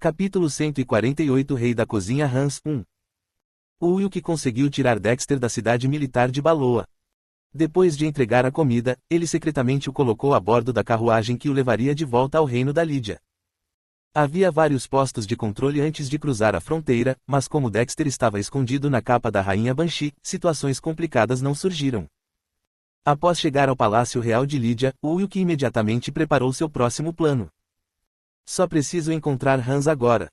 Capítulo 148 Rei da Cozinha Hans 1. O Wilk conseguiu tirar Dexter da cidade militar de Baloa. Depois de entregar a comida, ele secretamente o colocou a bordo da carruagem que o levaria de volta ao reino da Lídia. Havia vários postos de controle antes de cruzar a fronteira, mas como Dexter estava escondido na capa da rainha Banshee, situações complicadas não surgiram. Após chegar ao Palácio Real de Lídia, o Wilk imediatamente preparou seu próximo plano. Só preciso encontrar Hans agora.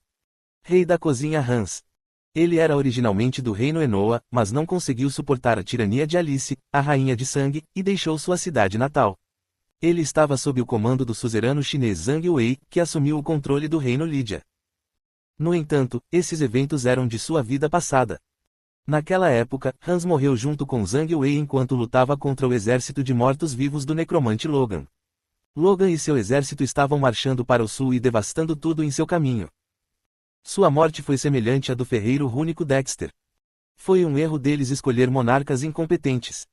Rei da Cozinha Hans. Ele era originalmente do reino Enoa, mas não conseguiu suportar a tirania de Alice, a rainha de sangue, e deixou sua cidade natal. Ele estava sob o comando do suzerano chinês Zhang Wei, que assumiu o controle do reino Lídia. No entanto, esses eventos eram de sua vida passada. Naquela época, Hans morreu junto com Zhang Wei enquanto lutava contra o exército de mortos-vivos do necromante Logan. Logan e seu exército estavam marchando para o sul e devastando tudo em seu caminho. Sua morte foi semelhante à do ferreiro rúnico Dexter. Foi um erro deles escolher monarcas incompetentes.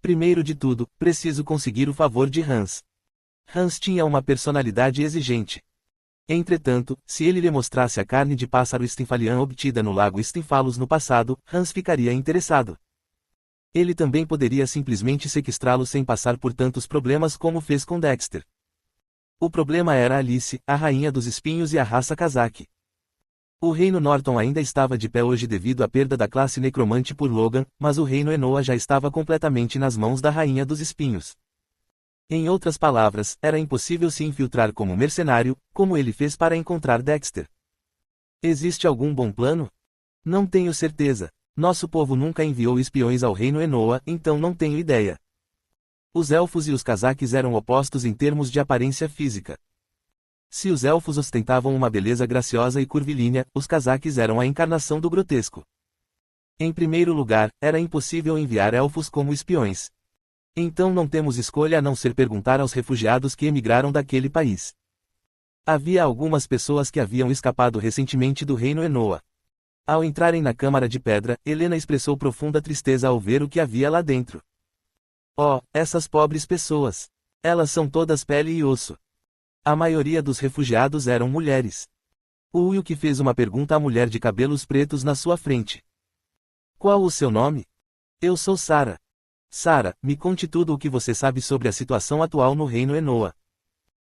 Primeiro de tudo, preciso conseguir o favor de Hans. Hans tinha uma personalidade exigente. Entretanto, se ele lhe mostrasse a carne de pássaro Stymphalian obtida no lago Stymphalos no passado, Hans ficaria interessado. Ele também poderia simplesmente sequestrá-lo sem passar por tantos problemas como fez com Dexter. O problema era Alice, a rainha dos espinhos e a raça Kazakh. O reino Norton ainda estava de pé hoje devido à perda da classe necromante por Logan, mas o reino Enoa já estava completamente nas mãos da rainha dos espinhos. Em outras palavras, era impossível se infiltrar como mercenário, como ele fez para encontrar Dexter. Existe algum bom plano? Não tenho certeza. Nosso povo nunca enviou espiões ao reino Enoa, então não tenho ideia. Os elfos e os cazaques eram opostos em termos de aparência física. Se os elfos ostentavam uma beleza graciosa e curvilínea, os cazaques eram a encarnação do grotesco. Em primeiro lugar, era impossível enviar elfos como espiões. Então não temos escolha a não ser perguntar aos refugiados que emigraram daquele país. Havia algumas pessoas que haviam escapado recentemente do reino Enoa. Ao entrarem na Câmara de Pedra, Helena expressou profunda tristeza ao ver o que havia lá dentro. Oh, essas pobres pessoas! Elas são todas pele e osso. A maioria dos refugiados eram mulheres. O Wilk fez uma pergunta à mulher de cabelos pretos na sua frente. Qual o seu nome? Eu sou Sarah. Sarah, me conte tudo o que você sabe sobre a situação atual no reino Enoa.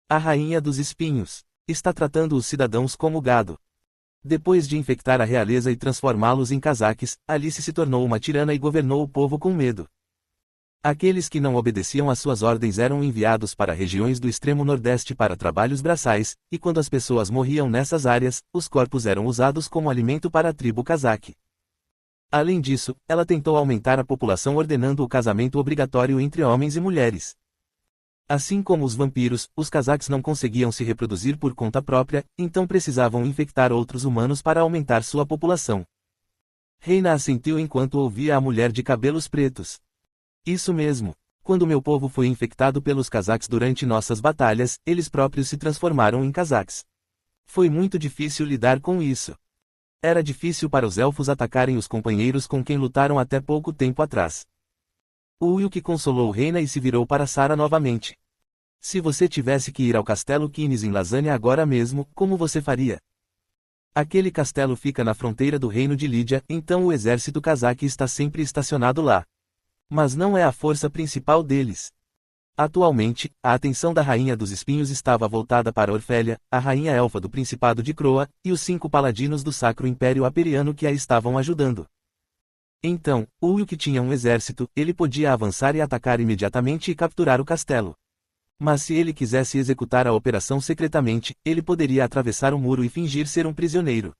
A rainha dos espinhos está tratando os cidadãos como gado. Depois de infectar a realeza e transformá-los em cazaques, Alice se tornou uma tirana e governou o povo com medo. Aqueles que não obedeciam às suas ordens eram enviados para regiões do extremo nordeste para trabalhos braçais, e quando as pessoas morriam nessas áreas, os corpos eram usados como alimento para a tribo cazaque. Além disso, ela tentou aumentar a população ordenando o casamento obrigatório entre homens e mulheres. Assim como os vampiros, os cazaques não conseguiam se reproduzir por conta própria, então precisavam infectar outros humanos para aumentar sua população. Reina assentiu enquanto ouvia a mulher de cabelos pretos. Isso mesmo. Quando meu povo foi infectado pelos cazaques durante nossas batalhas, eles próprios se transformaram em cazaques. Foi muito difícil lidar com isso. Era difícil para os elfos atacarem os companheiros com quem lutaram até pouco tempo atrás. O Wilk consolou Reina e se virou para Sarah novamente. Se você tivesse que ir ao Castelo Kines em Lasânia agora mesmo, como você faria? Aquele castelo fica na fronteira do reino de Lídia, então o exército cazaque está sempre estacionado lá. Mas não é a força principal deles. Atualmente, a atenção da Rainha dos Espinhos estava voltada para Orfélia, a rainha elfa do Principado de Croa, e os 5 paladinos do Sacro Império Aperiano que a estavam ajudando. Então, o Wilk tinha um exército, ele podia avançar e atacar imediatamente e capturar o castelo. Mas se ele quisesse executar a operação secretamente, ele poderia atravessar o muro e fingir ser um prisioneiro.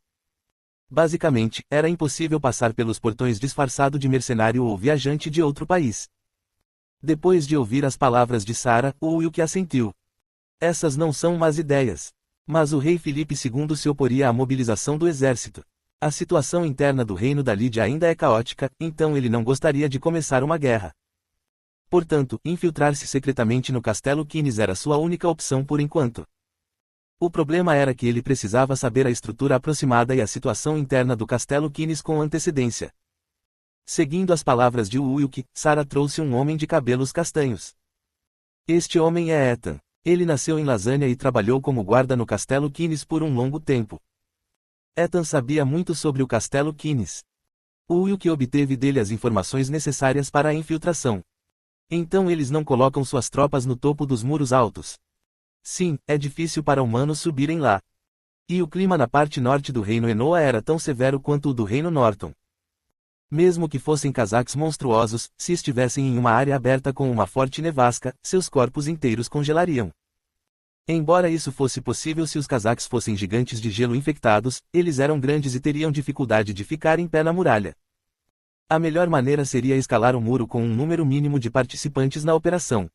Basicamente, era impossível passar pelos portões disfarçado de mercenário ou viajante de outro país. Depois de ouvir as palavras de Sarah, o Wilk assentiu. Essas não são más ideias. Mas o rei Filipe II se oporia à mobilização do exército. A situação interna do reino da Lídia ainda é caótica, então ele não gostaria de começar uma guerra. Portanto, infiltrar-se secretamente no Castelo Kines era sua única opção por enquanto. O problema era que ele precisava saber a estrutura aproximada e a situação interna do Castelo Kines com antecedência. Seguindo as palavras de Wilk, Sarah trouxe um homem de cabelos castanhos. Este homem é Ethan. Ele nasceu em Lasânia e trabalhou como guarda no Castelo Kines por um longo tempo. Ethan sabia muito sobre o Castelo Kines. Will obteve dele as informações necessárias para a infiltração. Então eles não colocam suas tropas no topo dos muros altos. Sim, é difícil para humanos subirem lá. E o clima na parte norte do reino Enoa era tão severo quanto o do reino Norton. Mesmo que fossem cazaques monstruosos, se estivessem em uma área aberta com uma forte nevasca, seus corpos inteiros congelariam. Embora isso fosse possível se os cazaques fossem gigantes de gelo infectados, eles eram grandes e teriam dificuldade de ficar em pé na muralha. A melhor maneira seria escalar o muro com um número mínimo de participantes na operação.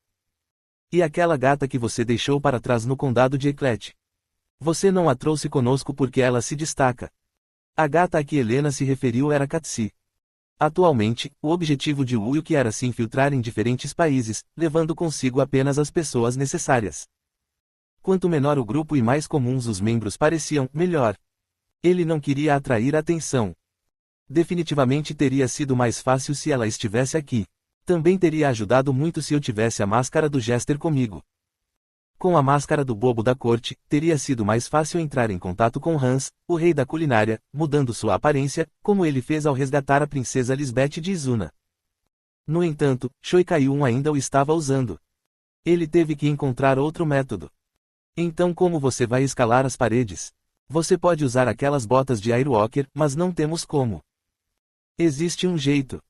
E aquela gata que você deixou para trás no condado de Eclet? Você não a trouxe conosco porque ela se destaca. A gata a que Helena se referiu era Katsi. Atualmente, o objetivo de Will era se infiltrar em diferentes países, levando consigo apenas as pessoas necessárias. Quanto menor o grupo e mais comuns os membros pareciam, melhor. Ele não queria atrair atenção. Definitivamente teria sido mais fácil se ela estivesse aqui. Também teria ajudado muito se eu tivesse a máscara do Jester comigo. Com a máscara do bobo da corte, teria sido mais fácil entrar em contato com Hans, o rei da culinária, mudando sua aparência, como ele fez ao resgatar a princesa Lisbeth de Izuna. No entanto, Shoikayun ainda o estava usando. Ele teve que encontrar outro método. Então como você vai escalar as paredes? Você pode usar aquelas botas de Airwalker, mas não temos como. Existe um jeito.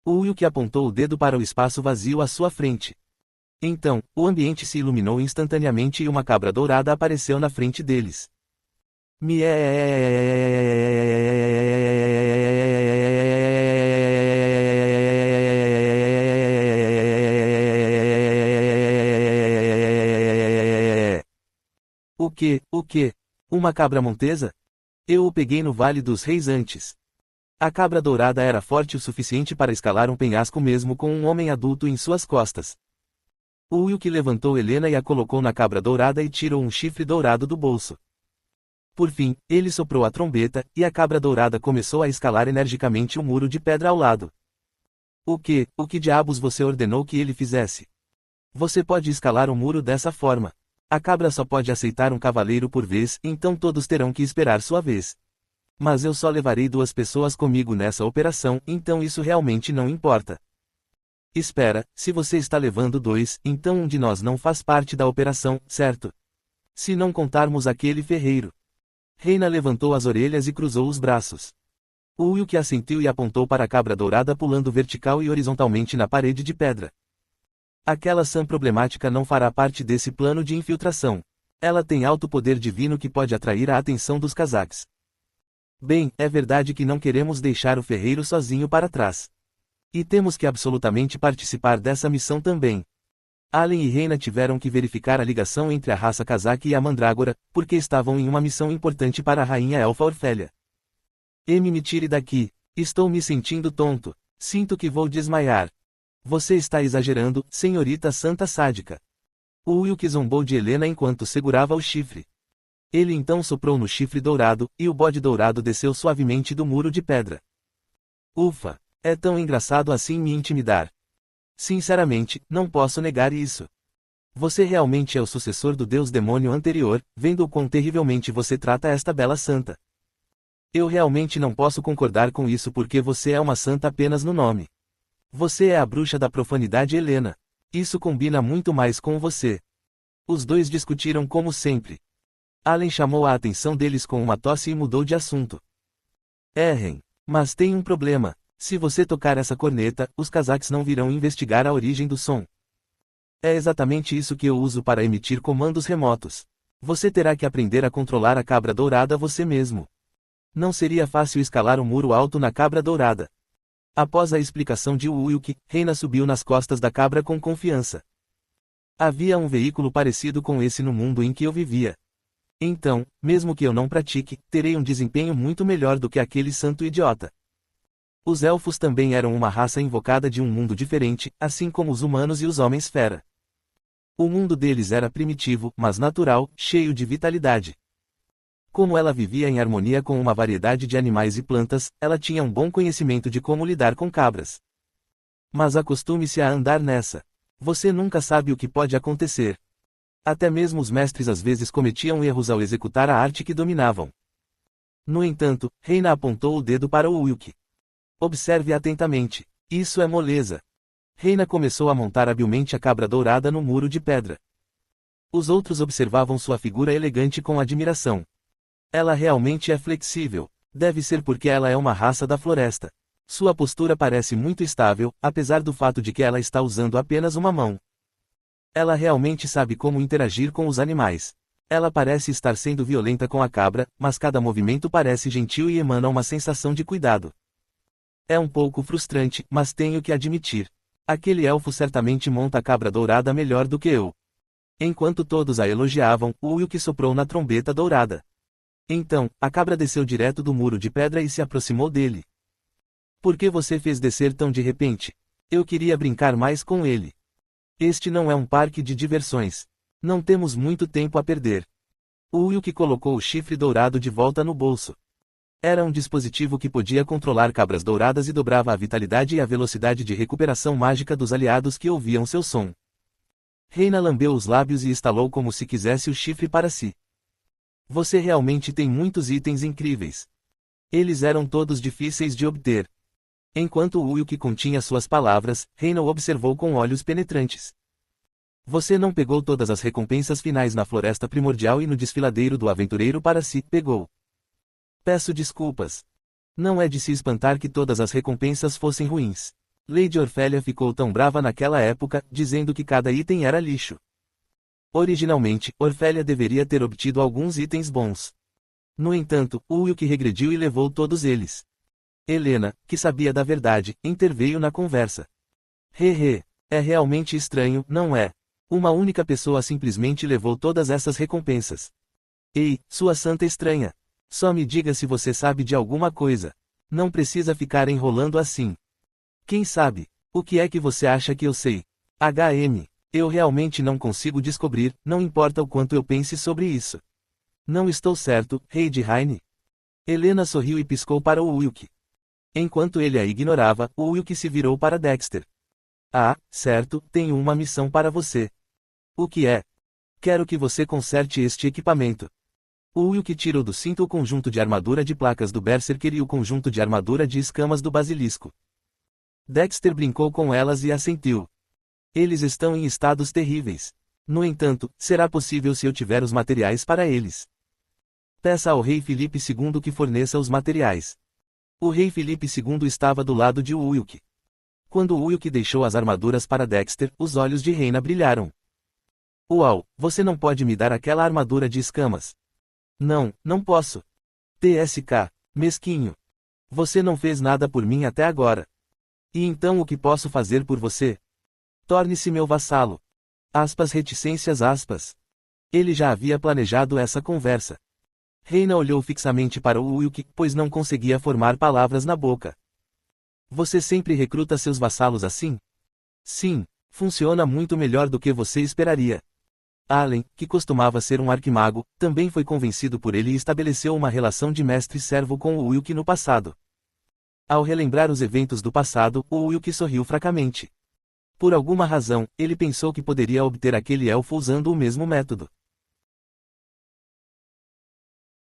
Will apontou o dedo para o espaço vazio à sua frente. Então, o ambiente se iluminou instantaneamente e uma cabra dourada apareceu na frente deles. O quê? Uma cabra montesa? Eu o peguei no Vale dos Reis antes. A cabra dourada era forte o suficiente para escalar um penhasco mesmo com um homem adulto em suas costas. Will levantou Helena e a colocou na cabra dourada e tirou um chifre dourado do bolso. Por fim, ele soprou a trombeta, e a cabra dourada começou a escalar energicamente o muro de pedra ao lado. O que diabos você ordenou que ele fizesse? Você pode escalar o muro dessa forma. A cabra só pode aceitar um cavaleiro por vez, então todos terão que esperar sua vez. Mas eu só levarei 2 pessoas comigo nessa operação, então isso realmente não importa. Espera, se você está levando 2, então um de nós não faz parte da operação, certo? Se não contarmos aquele ferreiro. Reina levantou as orelhas e cruzou os braços. Will assentiu e apontou para a cabra dourada pulando vertical e horizontalmente na parede de pedra. Aquela Sam problemática não fará parte desse plano de infiltração. Ela tem alto poder divino que pode atrair a atenção dos cazaques. Bem, é verdade que não queremos deixar o ferreiro sozinho para trás. E temos que absolutamente participar dessa missão também. Allen e Reina tiveram que verificar a ligação entre a raça cazaque e a mandrágora, porque estavam em uma missão importante para a rainha elfa Orfélia. Me tire daqui. Estou me sentindo tonto. Sinto que vou desmaiar. Você está exagerando, senhorita santa sádica. Will zombou de Helena enquanto segurava o chifre. Ele então soprou no chifre dourado, e o bode dourado desceu suavemente do muro de pedra. Ufa! É tão engraçado assim me intimidar. Sinceramente, não posso negar isso. Você realmente é o sucessor do deus demônio anterior, vendo o quão terrivelmente você trata esta bela santa. Eu realmente não posso concordar com isso porque você é uma santa apenas no nome. Você é a bruxa da profanidade Helena. Isso combina muito mais com você. Os dois discutiram como sempre. Allen chamou a atenção deles com uma tosse e mudou de assunto. Mas tem um problema. Se você tocar essa corneta, os cazaques não virão investigar a origem do som. É exatamente isso que eu uso para emitir comandos remotos. Você terá que aprender a controlar a cabra dourada você mesmo. Não seria fácil escalar um muro alto na cabra dourada. Após a explicação de Will, Reina subiu nas costas da cabra com confiança. Havia um veículo parecido com esse no mundo em que eu vivia. Então, mesmo que eu não pratique, terei um desempenho muito melhor do que aquele santo idiota. Os elfos também eram uma raça invocada de um mundo diferente, assim como os humanos e os homens-fera. O mundo deles era primitivo, mas natural, cheio de vitalidade. Como ela vivia em harmonia com uma variedade de animais e plantas, ela tinha um bom conhecimento de como lidar com cabras. Mas acostume-se a andar nessa. Você nunca sabe o que pode acontecer. Até mesmo os mestres às vezes cometiam erros ao executar a arte que dominavam. No entanto, Reina apontou o dedo para o Wilk. Observe atentamente. Isso é moleza. Reina começou a montar habilmente a cabra dourada no muro de pedra. Os outros observavam sua figura elegante com admiração. Ela realmente é flexível. Deve ser porque ela é uma raça da floresta. Sua postura parece muito estável, apesar do fato de que ela está usando apenas uma mão. Ela realmente sabe como interagir com os animais. Ela parece estar sendo violenta com a cabra, mas cada movimento parece gentil e emana uma sensação de cuidado. É um pouco frustrante, mas tenho que admitir. Aquele elfo certamente monta a cabra dourada melhor do que eu. Enquanto todos a elogiavam, o Wilk soprou na trombeta dourada. Então, a cabra desceu direto do muro de pedra e se aproximou dele. Por que você fez descer tão de repente? Eu queria brincar mais com ele. Este não é um parque de diversões. Não temos muito tempo a perder. O Wilk colocou o chifre dourado de volta no bolso. Era um dispositivo que podia controlar cabras douradas e dobrava a vitalidade e a velocidade de recuperação mágica dos aliados que ouviam seu som. Reina lambeu os lábios e estalou como se quisesse o chifre para si. Você realmente tem muitos itens incríveis. Eles eram todos difíceis de obter. Enquanto o Wilk continha suas palavras, Reina o observou com olhos penetrantes. Você não pegou todas as recompensas finais na Floresta Primordial e no desfiladeiro do aventureiro para si, pegou. Peço desculpas. Não é de se espantar que todas as recompensas fossem ruins. Lady Orfélia ficou tão brava naquela época, dizendo que cada item era lixo. Originalmente, Orfélia deveria ter obtido alguns itens bons. No entanto, o Wilk regrediu e levou todos eles. Helena, que sabia da verdade, interveio na conversa. Hehe, é realmente estranho, não é? Uma única pessoa simplesmente levou todas essas recompensas. Ei, sua santa estranha. Só me diga se você sabe de alguma coisa. Não precisa ficar enrolando assim. Quem sabe? O que é que você acha que eu sei? Eu realmente não consigo descobrir, não importa o quanto eu pense sobre isso. Não estou certo, Rei de Raine? Helena sorriu e piscou para o Wilk. Enquanto ele a ignorava, o Wilk se virou para Dexter. Ah, certo, tenho uma missão para você. O que é? Quero que você conserte este equipamento. O Wilk tirou do cinto o conjunto de armadura de placas do Berserker e o conjunto de armadura de escamas do Basilisco. Dexter brincou com elas e assentiu. Eles estão em estados terríveis. No entanto, será possível se eu tiver os materiais para eles. Peça ao rei Filipe II que forneça os materiais. O rei Filipe II estava do lado de Wilk. Quando Wilk deixou as armaduras para Dexter, os olhos de Reina brilharam. Uau, você não pode me dar aquela armadura de escamas. Não, não posso. TSK, mesquinho. Você não fez nada por mim até agora. E então o que posso fazer por você? Torne-se meu vassalo. Aspas reticências aspas. Ele já havia planejado essa conversa. Reina olhou fixamente para o Wilk, pois não conseguia formar palavras na boca. Você sempre recruta seus vassalos assim? Sim, funciona muito melhor do que você esperaria. Allen, que costumava ser um arquimago, também foi convencido por ele e estabeleceu uma relação de mestre-servo com o Wilk no passado. Ao relembrar os eventos do passado, o Wilk sorriu fracamente. Por alguma razão, ele pensou que poderia obter aquele elfo usando o mesmo método.